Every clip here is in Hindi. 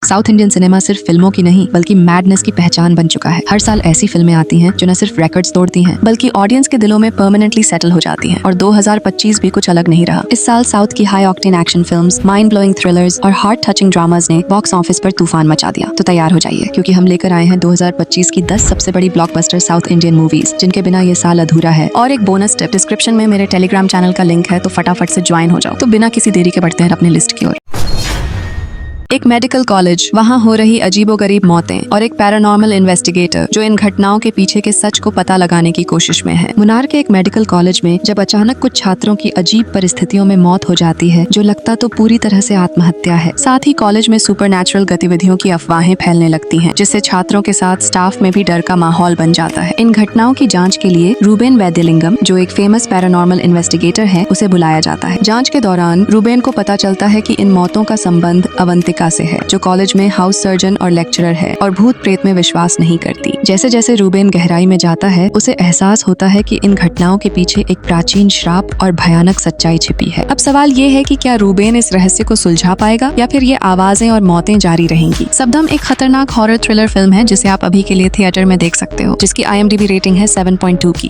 साउथ इंडियन सिनेमा सिर्फ फिल्मों की नहीं बल्कि मैडनेस की पहचान बन चुका है। हर साल ऐसी फिल्में आती हैं जो न सिर्फ रिकॉर्ड्स तोड़ती हैं बल्कि ऑडियंस के दिलों में परमानेंटली सेटल हो जाती हैं। और 2025 भी कुछ अलग नहीं रहा। इस साल साउथ की high octane action films, mind blowing thrillers और हार्ट टचिंग ड्रामास ने बॉक्स ऑफिस पर तूफान मचा दिया। तो तैयार हो जाइए क्योंकि हम लेकर आए हैं 2025 की 10 सबसे बड़ी ब्लॉकबस्टर साउथ इंडियन मूवीज जिनके बिना ये साल अधूरा है। और एक बोनस टिप, डिस्क्रिप्शन में मेरे टेलीग्राम चैनल का लिंक है, तो फटाफट से ज्वाइन हो जाओ। तो बिना किसी देरी के बढ़ते हैं अपनी लिस्ट की ओर। एक मेडिकल कॉलेज, वहाँ हो रही अजीबोगरीब मौतें और एक पैरानॉर्मल इन्वेस्टिगेटर जो इन घटनाओं के पीछे के सच को पता लगाने की कोशिश में है। मुनार के एक मेडिकल कॉलेज में जब अचानक कुछ छात्रों की अजीब परिस्थितियों में मौत हो जाती है जो लगता तो पूरी तरह से आत्महत्या है। साथ ही कॉलेज में सुपरनैचुरल गतिविधियों की अफवाहें फैलने लगती हैं जिससे छात्रों के साथ स्टाफ में भी डर का माहौल बन जाता है। इन घटनाओं की जाँच के लिए रूबेन वैद्यलिंगम, जो एक फेमस पैरानॉर्मल इन्वेस्टिगेटर है, उसे बुलाया जाता है। जाँच के दौरान रूबेन को पता चलता है कि इन मौतों का संबंध अवंतिका से है, जो कॉलेज में हाउस सर्जन और लेक्चरर है और भूत प्रेत में विश्वास नहीं करती। जैसे जैसे रूबेन गहराई में जाता है उसे एहसास होता है कि इन घटनाओं के पीछे एक प्राचीन श्राप और भयानक सच्चाई छिपी है। अब सवाल ये है कि क्या रूबेन इस रहस्य को सुलझा पाएगा या फिर ये आवाजें और मौतें जारी रहेंगी। सबदम एक खतरनाक हॉरर थ्रिलर फिल्म है जिसे आप अभी के लिए थिएटर में देख सकते हो, जिसकी IMDb रेटिंग है 7.2 की।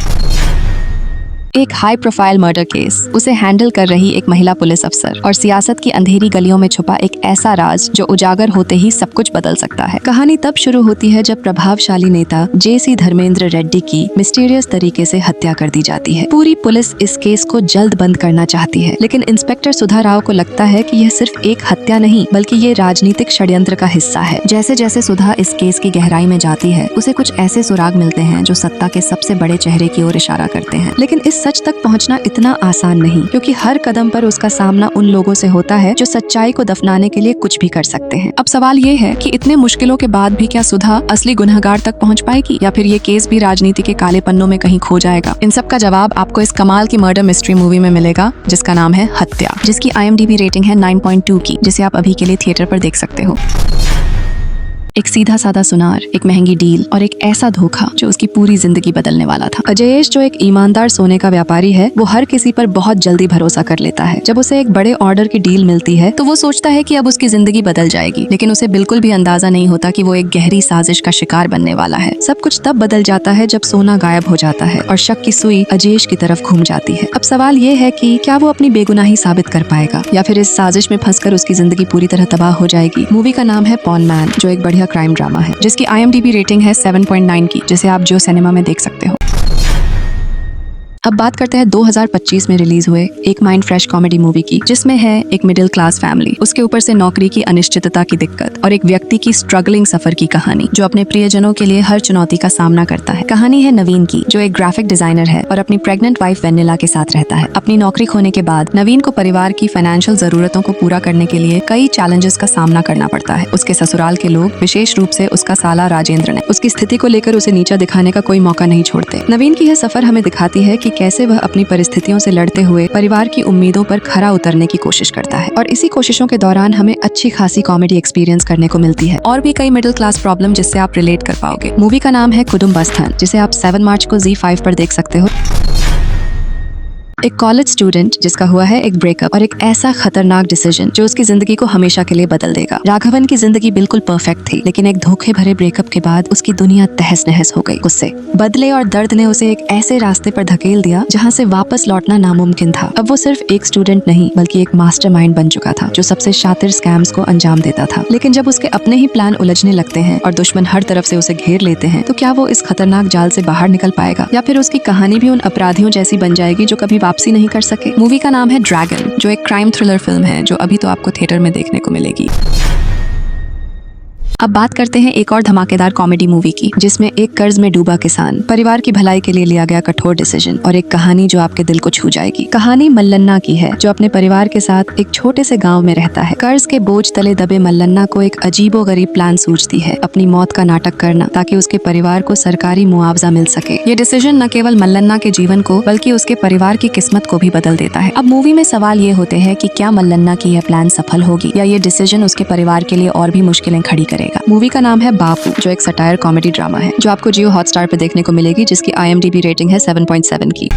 एक हाई प्रोफाइल मर्डर केस, उसे हैंडल कर रही एक महिला पुलिस अफसर और सियासत की अंधेरी गलियों में छुपा एक ऐसा राज जो उजागर होते ही सब कुछ बदल सकता है। कहानी तब शुरू होती है जब प्रभावशाली नेता JC धर्मेंद्र रेड्डी की मिस्टीरियस तरीके से हत्या कर दी जाती है। पूरी पुलिस इस केस को जल्द बंद करना चाहती है, लेकिन इंस्पेक्टर सुधा राव को लगता है कि यह सिर्फ एक हत्या नहीं बल्कि ये राजनीतिक षड्यंत्र का हिस्सा है। जैसे जैसे सुधा इस केस की गहराई में जाती है उसे कुछ ऐसे सुराग मिलते हैं जो सत्ता के सबसे बड़े चेहरे की ओर इशारा करते हैं। लेकिन इस सच तक पहुंचना इतना आसान नहीं, क्योंकि हर कदम पर उसका सामना उन लोगों से होता है जो सच्चाई को दफनाने के लिए कुछ भी कर सकते हैं। अब सवाल ये है कि इतने मुश्किलों के बाद भी क्या सुधा असली गुनहगार तक पहुंच पाएगी या फिर ये केस भी राजनीति के काले पन्नों में कहीं खो जाएगा। इन सब का जवाब आपको इस कमाल की मर्डर मिस्ट्री मूवी में मिलेगा जिसका नाम है हत्या, जिसकी IMDb रेटिंग है 9.2 की, जिसे आप अभी के लिए थिएटर पर देख सकते हो। एक सीधा साधा सुनार, एक महंगी डील और एक ऐसा धोखा जो उसकी पूरी जिंदगी बदलने वाला था। अजयेश, जो एक ईमानदार सोने का व्यापारी है, वो हर किसी पर बहुत जल्दी भरोसा कर लेता है। जब उसे एक बड़े ऑर्डर की डील मिलती है तो वो सोचता है कि अब उसकी जिंदगी बदल जाएगी, लेकिन उसे बिल्कुल भी अंदाजा नहीं होता कि वो एक गहरी साजिश का शिकार बनने वाला है। सब कुछ तब बदल जाता है जब सोना गायब हो जाता है और शक की सुई अजयेश की तरफ घूम जाती है। अब सवाल ये है कि क्या वो अपनी बेगुनाही साबित कर पाएगा या फिर इस साजिश में फंसकर उसकी जिंदगी पूरी तरह तबाह हो जाएगी। मूवी का नाम है पॉन मैन, जो एक बढ़िया क्राइम ड्रामा है जिसकी IMDb रेटिंग है 7.9 की, जिसे आप जियो सिनेमा में देख सकते हो। अब बात करते हैं 2025 में रिलीज हुए एक माइंड फ्रेश कॉमेडी मूवी की, जिसमें है एक मिडिल क्लास फैमिली, उसके ऊपर से नौकरी की अनिश्चितता की दिक्कत और एक व्यक्ति की स्ट्रगलिंग सफर की कहानी जो अपने प्रियजनों के लिए हर चुनौती का सामना करता है। कहानी है नवीन की, जो एक ग्राफिक डिजाइनर है और अपनी प्रेग्नेंट वाइफ वेनिला के साथ रहता है। अपनी नौकरी खोने के बाद नवीन को परिवार की फाइनेंशियल जरूरतों को पूरा करने के लिए कई चैलेंजेस का सामना करना पड़ता है। उसके ससुराल के लोग, विशेष रूप से उसका साला राजेंद्र ने उसकी स्थिति को लेकर उसे नीचा दिखाने का कोई मौका नहीं छोड़ते। नवीन की यह सफर हमें दिखाती है कि कैसे वह अपनी परिस्थितियों से लड़ते हुए परिवार की उम्मीदों पर खरा उतरने की कोशिश करता है, और इसी कोशिशों के दौरान हमें अच्छी खासी कॉमेडी एक्सपीरियंस करने को मिलती है और भी कई मिडिल क्लास प्रॉब्लम जिससे आप रिलेट कर पाओगे। मूवी का नाम है कुटुंबस्थान, जिसे आप 7 मार्च को ZEE5 पर देख सकते हो। एक कॉलेज स्टूडेंट जिसका हुआ है एक ब्रेकअप और एक ऐसा खतरनाक डिसीजन जो उसकी जिंदगी को हमेशा के लिए बदल देगा। राघवन की जिंदगी बिल्कुल परफेक्ट थी, लेकिन एक धोखे भरे ब्रेकअप के बाद उसकी दुनिया तहस नहस हो गई। गुस्से, बदले और दर्द ने उसे एक ऐसे रास्ते पर धकेल दिया जहां से वापस लौटना नामुमकिन था। अब वो सिर्फ एक स्टूडेंट नहीं बल्कि एक मास्टरमाइंड बन चुका था जो सबसे शातिर स्कैम्स को अंजाम देता था। लेकिन जब उसके अपने ही प्लान उलझने लगते हैं और दुश्मन हर तरफ से उसे घेर लेते हैं, तो क्या वो इस खतरनाक जाल से बाहर निकल पाएगा या फिर उसकी कहानी भी उन अपराधियों जैसी बन जाएगी जो कभी वापसी नहीं कर सके। मूवी का नाम है ड्रैगन, जो एक क्राइम थ्रिलर फिल्म है जो अभी तो आपको थिएटर में देखने को मिलेगी। अब बात करते हैं एक और धमाकेदार कॉमेडी मूवी की, जिसमें एक कर्ज में डूबा किसान, परिवार की भलाई के लिए लिया गया कठोर डिसीजन और एक कहानी जो आपके दिल को छू जाएगी। कहानी मल्लन्ना की है, जो अपने परिवार के साथ एक छोटे से गांव में रहता है। कर्ज के बोझ तले दबे मल्लन्ना को एक अजीबोगरीब प्लान सूझती है, अपनी मौत का नाटक करना, ताकि उसके परिवार को सरकारी मुआवजा मिल सके। ये डिसीजन न केवल मल्लन्ना के जीवन को बल्कि उसके परिवार की किस्मत को भी बदल देता है। अब मूवी में सवाल ये होते हैं कि क्या मल्लन्ना की यह प्लान सफल होगी या ये डिसीजन उसके परिवार के लिए और भी मुश्किलें खड़ी करेगा। मूवी का नाम है बापू, जो एक सटायर कॉमेडी ड्रामा है जो आपको जियो हॉटस्टार पर देखने को मिलेगी, जिसकी IMDb रेटिंग है 7.7 की।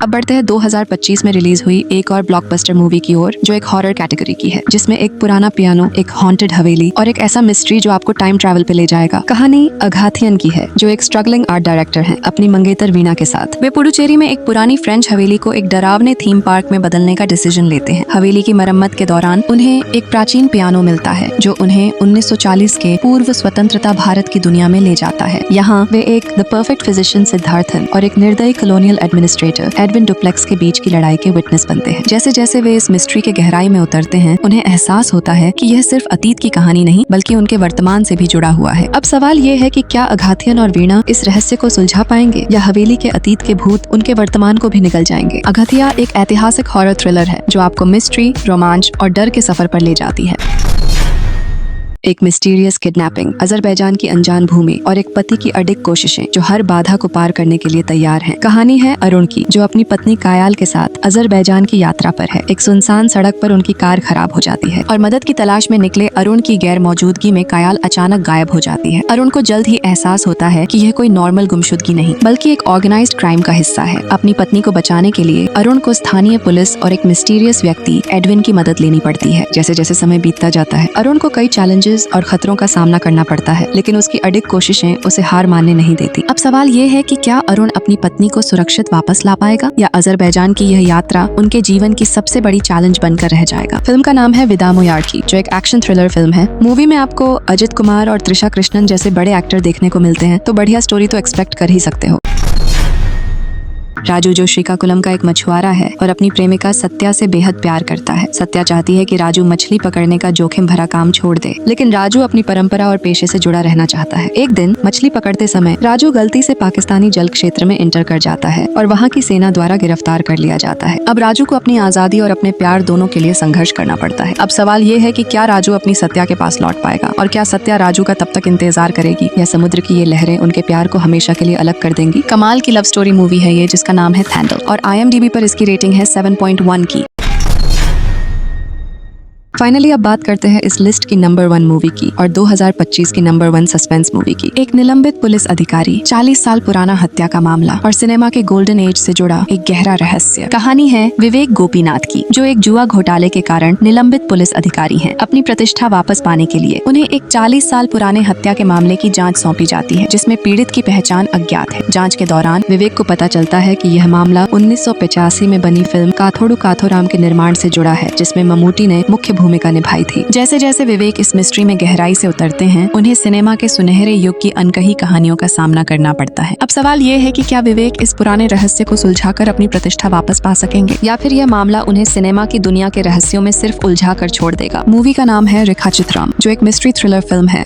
अब बढ़ते हैं 2025 में रिलीज हुई एक और ब्लॉकबस्टर मूवी की ओर, जो एक हॉरर कैटेगरी की है, जिसमें एक पुराना पियानो, एक हॉन्टेड हवेली और एक ऐसा मिस्ट्री जो आपको टाइम ट्रैवल पे ले जाएगा। कहानी अघाथियन की है, जो एक स्ट्रगलिंग आर्ट डायरेक्टर हैं अपनी मंगेतर वीणा के साथ। वे पुडुचेरी में एक पुरानी फ्रेंच हवेली को एक डरावने थीम पार्क में बदलने का डिसीजन लेते हैं। हवेली की मरम्मत के दौरान उन्हें एक प्राचीन पियानो मिलता है, जो उन्हें 1940 के पूर्व स्वतंत्रता भारत की दुनिया में ले जाता है। यहाँ वे एक द परफेक्ट फिजिशियन सिद्धार्थन और एक निर्दयी कॉलोनियल एडमिनिस्ट्रेटर एडविन डुप्लेक्स के बीच की लड़ाई के विटनेस बनते हैं। जैसे जैसे वे इस मिस्ट्री के गहराई में उतरते हैं, उन्हें एहसास होता है कि यह सिर्फ अतीत की कहानी नहीं बल्कि उनके वर्तमान से भी जुड़ा हुआ है। अब सवाल ये है कि क्या अघाथियन और वीणा इस रहस्य को सुलझा पाएंगे, या हवेली के अतीत के भूत उनके वर्तमान को भी निगल जाएंगे। अघाथिया एक ऐतिहासिक हॉरर थ्रिलर है जो आपको मिस्ट्री, रोमांच और डर के सफर पर ले जाती है। एक मिस्टीरियस किडनैपिंग, अजरबैजान की अनजान भूमि और एक पति की अडिग कोशिशें जो हर बाधा को पार करने के लिए तैयार हैं। कहानी है अरुण की, जो अपनी पत्नी कायाल के साथ अजरबैजान की यात्रा पर है। एक सुनसान सड़क पर उनकी कार खराब हो जाती है और मदद की तलाश में निकले अरुण की गैर मौजूदगी में कायाल अचानक गायब हो जाती है। अरुण को जल्द ही एहसास होता है कि यह कोई नॉर्मल गुमशुदगी नहीं बल्कि एक ऑर्गेनाइज्ड क्राइम का हिस्सा है। अपनी पत्नी को बचाने के लिए अरुण को स्थानीय पुलिस और एक मिस्टीरियस व्यक्ति एडविन की मदद लेनी पड़ती है। जैसे जैसे समय बीतता जाता है, अरुण को कई चैलेंजेस और खतरों का सामना करना पड़ता है, लेकिन उसकी अडिग कोशिशें उसे हार मानने नहीं देती। अब सवाल ये है कि क्या अरुण अपनी पत्नी को सुरक्षित वापस ला पाएगा, या अजरबैजान की यह यात्रा उनके जीवन की सबसे बड़ी चैलेंज बनकर रह जाएगा। फिल्म का नाम है विदा मोयार्की, जो एक एक्शन थ्रिलर फिल्म है। मूवी में आपको अजित कुमार और त्रिशा कृष्णन जैसे बड़े एक्टर देखने को मिलते हैं, तो बढ़िया स्टोरी तो एक्सपेक्ट कर ही सकते हो। राजू, जो श्रीकाकुलम का एक मछुआरा है और अपनी प्रेमिका सत्या से बेहद प्यार करता है। सत्या चाहती है कि राजू मछली पकड़ने का जोखिम भरा काम छोड़ दे, लेकिन राजू अपनी परंपरा और पेशे से जुड़ा रहना चाहता है। एक दिन मछली पकड़ते समय राजू गलती से पाकिस्तानी जल क्षेत्र में एंटर कर जाता है और वहाँ की सेना द्वारा गिरफ्तार कर लिया जाता है। अब राजू को अपनी आजादी और अपने प्यार दोनों के लिए संघर्ष करना पड़ता है। अब सवाल ये है कि क्या राजू अपनी सत्या के पास लौट पाएगा, और क्या सत्या राजू का तब तक इंतजार करेगी, या समुद्र की ये लहरें उनके प्यार को हमेशा के लिए अलग कर देंगी। कमाल की लव स्टोरी मूवी है ये, जिसका नाम है थैंडल, और IMDb पर इसकी रेटिंग है 7.1 की। फाइनली अब बात करते हैं इस लिस्ट की नंबर 1 मूवी की, और 2025 की नंबर 1 सस्पेंस मूवी की। एक निलंबित पुलिस अधिकारी, 40 साल पुराना हत्या का मामला और सिनेमा के गोल्डन एज से जुड़ा एक गहरा रहस्य। कहानी है विवेक गोपीनाथ की, जो एक जुआ घोटाले के कारण निलंबित पुलिस अधिकारी हैं। अपनी प्रतिष्ठा वापस पाने के लिए उन्हें एक 40 साल पुराने हत्या के मामले की जाँच सौंपी जाती है, जिसमें पीड़ित की पहचान अज्ञात है। जाँच के दौरान विवेक को पता चलता है कि यह मामला 1985 में बनी फिल्म काथोडु काथोराम के निर्माण से जुड़ा है, जिसमें ममूटी ने मुख्य भूमिका निभाई थी। जैसे जैसे विवेक इस मिस्ट्री में गहराई से उतरते हैं, उन्हें सिनेमा के सुनहरे युग की अनकही कहानियों का सामना करना पड़ता है। अब सवाल ये है कि क्या विवेक इस पुराने रहस्य को सुलझाकर अपनी प्रतिष्ठा वापस पा सकेंगे, या फिर यह मामला उन्हें सिनेमा की दुनिया के रहस्यों में सिर्फ उलझा कर छोड़ देगा। मूवी का नाम है रेखाचित्रम, जो एक मिस्ट्री थ्रिलर फिल्म है।